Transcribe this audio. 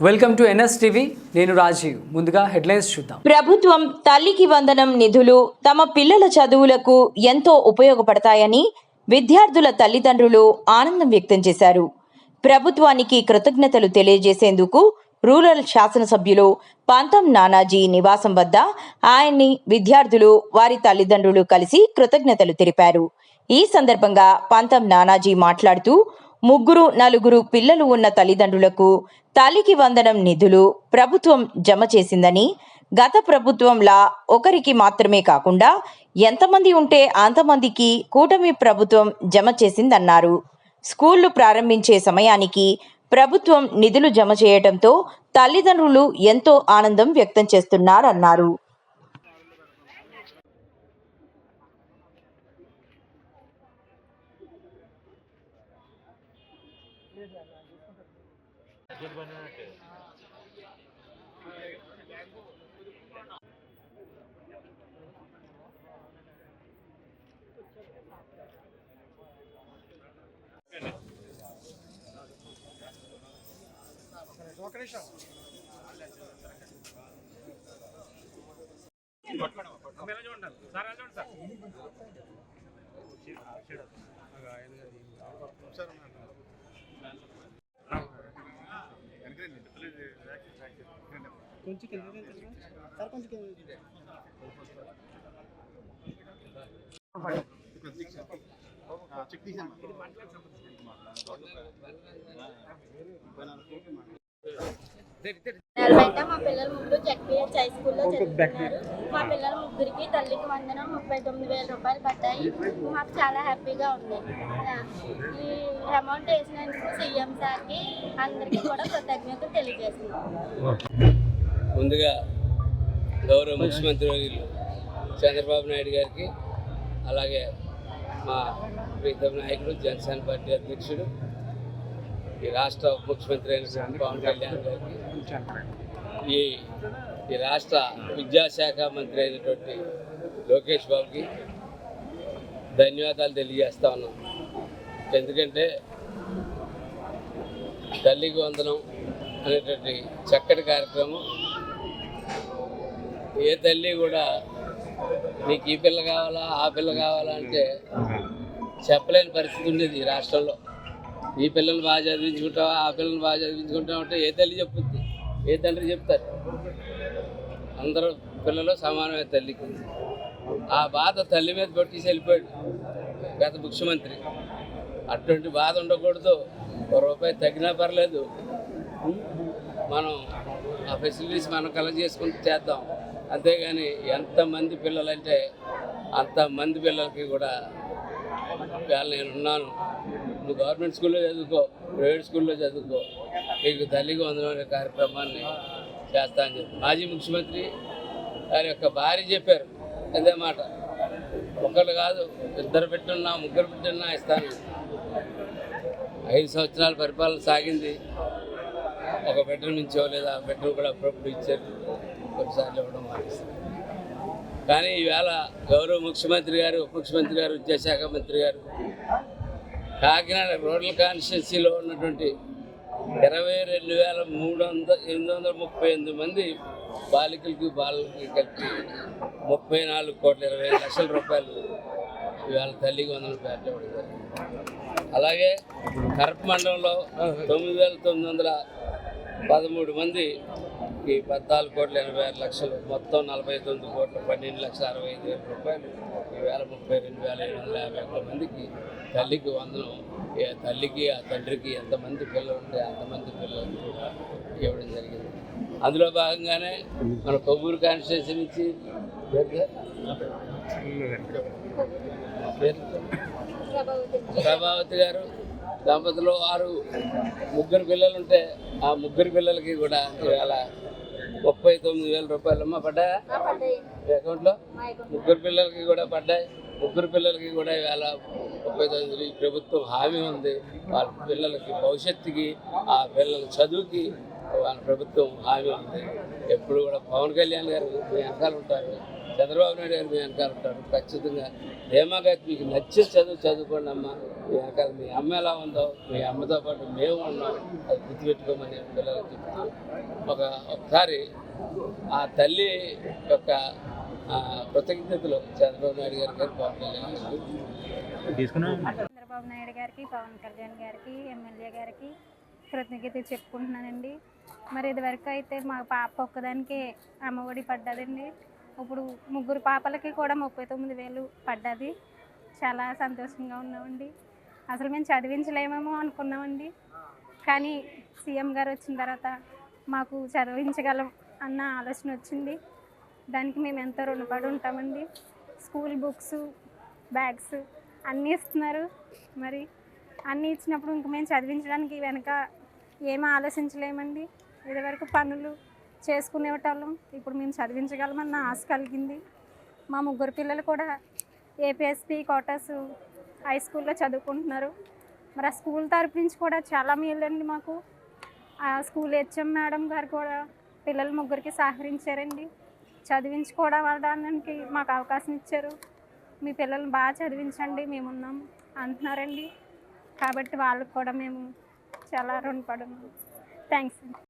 Welcome to NSTV. నేను రాజీవ్. ముందుగా headlines చూద్దాం. ప్రభుత్వం తల్లికి వందనం నిధులు తమ పిల్లల చదువులకు ఎంతో ఉపయోగపడతాయని విద్యార్థుల తల్లిదండ్రులు ఆనందం వ్యక్తం చేశారు. ప్రభుత్వానికి కృతజ్ఞతలు తెలియజేసేందుకు రూరల్ శాసనసభ్యులు పంతం నానాజీ నివాసం వద్ద ఆయన్ని విద్యార్థులు వారి తల్లిదండ్రులు కలిసి కృతజ్ఞతలు తెలిపారు. ఈ సందర్భంగా పంతం నానాజీ మాట్లాడుతూ 3-4 పిల్లలు ఉన్న తల్లిదండ్రులకు తల్లికి వందనం నిధులు ప్రభుత్వం జమ చేసిందని, గత ప్రభుత్వంలా ఒకరికి మాత్రమే కాకుండా ఎంతమంది ఉంటే అంతమందికి కూటమి ప్రభుత్వం జమ చేసిందన్నారు. స్కూళ్లు ప్రారంభించే సమయానికి ప్రభుత్వం నిధులు జమ చేయడంతో తల్లిదండ్రులు ఎంతో ఆనందం వ్యక్తం చేస్తున్నారన్నారు. మా పిల్లలు ముగ్గురు జెడ్పీహెచ్ హై స్కూల్లో చదువుతున్నారు. మా పిల్లల ముగ్గురికి తల్లికి వందనం 39,000 రూపాయలు పడ్డాయి. మాకు చాలా హ్యాపీగా ఉంది. ఈ అమౌంట్ వేసినందుకు సీఎం సార్కి అందరికీ కూడా కృతజ్ఞతలు తెలియజేస్తున్నాం. ముందుగా గౌరవ ముఖ్యమంత్రి చంద్రబాబు నాయుడు గారికి, అలాగే మా ప్రీతం నాయకుడు జనసేన పార్టీ అధ్యక్షుడు, ఈ రాష్ట్ర ముఖ్యమంత్రి అయిన పవన్ కళ్యాణ్ గారికి, ఈ రాష్ట్ర విద్యాశాఖ మంత్రి అయినటువంటి లోకేష్ బాబుకి ధన్యవాదాలు తెలియజేస్తా ఉన్నాం. ఎందుకంటే తల్లికి వందనం అనేటువంటి చక్కటి కార్యక్రమం ఏ తల్లి కూడా నీకు ఈ పిల్ల కావాలా ఆ పిల్ల కావాలా అంటే చెప్పలేని పరిస్థితి ఉండేది ఈ రాష్ట్రంలో. ఈ పిల్లల్ని బాగా చదివించుకుంటావా ఆ పిల్లల్ని బాగా చదివించుకుంటావా అంటే ఏ తల్లి చెప్పుద్ది, ఏ తండ్రి చెప్తారు? అందరూ పిల్లలు సమానమైన తల్లికి. ఆ బాధ తల్లి మీద కొట్టేసి వెళ్ళిపోయాడు గత ముఖ్యమంత్రి. అటువంటి బాధ ఉండకూడదు. ₹1 తగ్గినా పర్లేదు, మనం ఆ ఫెసిలిటీస్ మనం కలెక్ట్ చేసుకుంటూ చేద్దాం. అంతేగాని ఎంతమంది పిల్లలంటే అంతమంది పిల్లలకి కూడా ఇవాళ నేను ఉన్నాను, నువ్వు గవర్నమెంట్ స్కూల్లో చదువుకో, ప్రైవేట్ స్కూల్లో చదువుకో, నీకు తల్లికి వందనం అనే కార్యక్రమాన్ని చేస్తా అని చెప్పి మాజీ ముఖ్యమంత్రి గారి యొక్క భార్య చెప్పారు. అదే మాట, ఒకళ్ళు కాదు 2 పెట్టున్నా 3 పెట్టున్నా ఇస్తాను. 5 సంవత్సరాల పరిపాలన సాగింది. ఒక బెడ్రూమ్ ఇచ్చో లేదా బెడ్రూమ్ కూడా అప్పుడప్పుడు ఇచ్చారు, కొన్నిసార్లు ఇవ్వడం మానేస్తారు. కానీ ఈవేళ గౌరవ ముఖ్యమంత్రి గారు, ఉప ముఖ్యమంత్రి గారు, విద్యాశాఖ మంత్రి గారు కాకినాడ రూరల్ కాన్స్టిట్యున్సీలో ఉన్నటువంటి 22,838 మంది బాలికలకి బాలలకి కలిపి 34,20,00,000 రూపాయలు ఇవాళ తల్లికి వందనం పెట్టబడింది. అలాగే కరప మండలంలో 9,913 మంది ఈ 14,80,00,000 మొత్తం 49,12,65,000 రూపాయలు ఈవేళ 32,751 మందికి తల్లికి వందనం. తల్లికి ఆ తండ్రికి ఎంతమంది పిల్లలు ఉంటే అంతమంది పిల్లలకి కూడా ఇవ్వడం జరిగింది. అందులో భాగంగానే మన కొవ్వూరు కాన్స్టిట్యున్సీ నుంచి ప్రభావతి గారు దంపతులు 3 పిల్లలు ఉంటే ఆ 3 పిల్లలకి కూడా ఇవాళ 39,000 రూపాయలమ్మ పడ్డాయా అకౌంట్లో? 3 పిల్లలకి కూడా పడ్డాయి. 3 పిల్లలకి కూడా ఇవాళ 39,000 ఈ ప్రభుత్వం హామీ ఉంది. వాళ్ళ పిల్లలకి భవిష్యత్తుకి, ఆ పిల్లల చదువుకి వాళ్ళ ప్రభుత్వం హామీ ఉంది. ఎప్పుడు కూడా పవన్ కళ్యాణ్ గారు వెనకాల ఉంటారు. చంద్రబాబు నాయుడు గారు మీ వెనకాల ఉంటారు ఖచ్చితంగా. ధీమాగా మీకు నచ్చే చదువు చదువుకోండి అమ్మ. మీ వెనకాల మీ అమ్మ ఎలా ఉందో మీ అమ్మతో పాటు మేము ఉన్నాం, అది గుర్తుపెట్టుకోమని పిల్లలకు చెప్తూ ఒకసారి ఆ తల్లి యొక్క కృతజ్ఞతలు చంద్రబాబు నాయుడు గారికి పవన్ కళ్యాణ్ గారికి చంద్రబాబు నాయుడు గారికి, పవన్ కళ్యాణ్ గారికి, ఎమ్మెల్యే గారికి కృతజ్ఞతలు చెప్పుకుంటున్నానండి. మరి ఇదివరకు అయితే మా పాప ఒక్కదానికి అమ్మఒడి పడ్డదండి. ఇప్పుడు ముగ్గురు పాపలకి కూడా 39,000 పడ్డది. చాలా సంతోషంగా ఉన్నామండి. అసలు మేము చదివించలేమేమో అనుకున్నామండి, కానీ సీఎం గారు వచ్చిన తర్వాత మాకు చదివించగలం అన్న ఆలోచన వచ్చింది. దానికి మేము ఎంతో రుణపడి ఉంటామండి. స్కూల్ బుక్స్, బ్యాగ్స్ అన్నీ ఇస్తున్నారు. మరి అన్నీ ఇచ్చినప్పుడు ఇంక మేము చదివించడానికి వెనక ఏమీ ఆలోచించలేమండి. ఇదివరకు పనులు చేసుకునేటోళ్ళం, ఇప్పుడు మేము చదివించగలమన్న ఆశ కలిగింది. మా ముగ్గురు పిల్లలు కూడా ఏపీఎస్పీ క్వార్టర్స్ హై స్కూల్లో చదువుకుంటున్నారు. మరి ఆ స్కూల్ తరపు నుంచి కూడా చాలా మేలండి మాకు. ఆ స్కూల్ హెచ్ఎం మేడం గారు కూడా పిల్లల ముగ్గురికి సహకరించారండి. చదివించుకోవడానికి మాకు అవకాశం ఇచ్చారు. మీ పిల్లల్ని బాగా చదివించండి, మేమున్నాం అంటున్నారండి. కాబట్టి వాళ్ళకి కూడా మేము చాలా రుణపడి ఉన్నాం. థ్యాంక్స్ అండి.